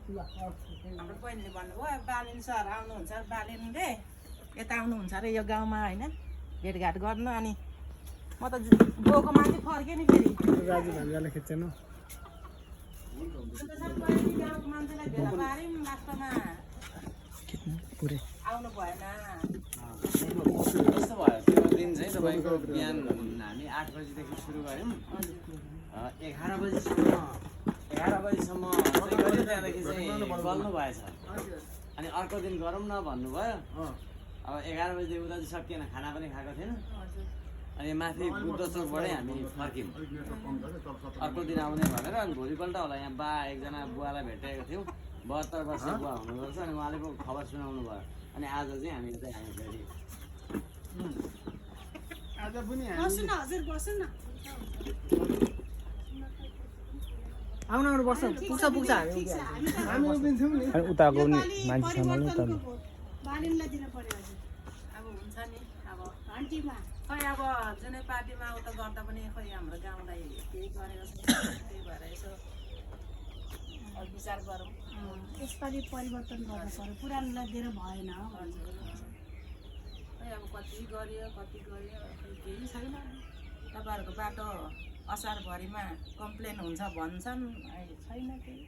हाम्रो बहिनीले भन्नुभयो बालिन सर आउनुहुन्छ बालिनले यता आउनुहुन्छ अरे यो गाउँमा होइन भेटघाट गर्नु अनि म त गएको मान्छे फर्केँ नि फेरि राजु भान्जाले खिच्दैन गाउँको मान्छेलाई भेला पार्यौँ लास्टमा पुरै आउनु भएन कस्तो भयो त्यो दिन चाहिँ तपाईँको बिहान हामी 8 बजीदेखि सुरु गऱ्यौँ 11 बजीसम्म चाहिँ गऱ्यो त्यहाँदेखि चाहिँ गल्नु भएछ अनि अर्को दिन गरौँ न भन्नुभयो अब 11 बजीदेखि उता चाहिँ सकिएन खाना पनि खाएको थिएन अनि माथि बुद्ध चोकबाटै हामी फर्क्यौँ अर्को दिन आउने भनेर अनि भोलिपल्ट होला यहाँ बा एकजना बुवालाई भेटेको थियौँ 72 वर्ष बुवा हुनुपर्छ अनि उहाँले पो खबर सुनाउनु भयो अनि आज चाहिँ हामी चाहिँ आयौँ फेरि आज पनि आउनु आउनु बस्छ पुग्छ पुग्छ हामी उभिन्छौँ नि उताको मान्छे सम्हाल्नु त बालिनलाई दिन पर्यो हजुर अब हुन्छ नि अब घन्टीमा खै अब जुनै पार्टीमा उता गर्दा पनि खै हाम्रो गाउँलाई केही गरेको छैन त्यही भएर यसो विचार गरौँ यसपालि परिवर्तन गर्नु पर्यो पुरानोलाई दिएर भएन खै अब कति गरियो खै केही छैन तपाईँहरूको बाटो असारभरिमा कम्प्लेन हुन्छ भन्छन् अहिले छैन केही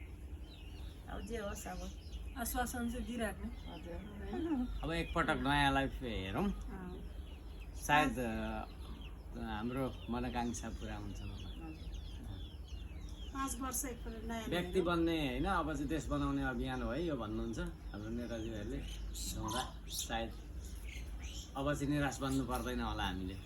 अब जे होस् अब आश्वासन चाहिँ दिइराख्ने हजुर अब एकपटक नयाँ लाइफ हेरौँ सायद हाम्रो मनोकाङ्क्षा पुरा हुन्छ 5 वर्ष एकपल्ट नयाँ व्यक्ति बन्ने होइन अब चाहिँ देश बनाउने अभियान हो है यो भन्नुहुन्छ हाम्रो नेताजीहरूले हुँदा सायद अब चाहिँ निराश बन्नु पर्दैन होला हामीले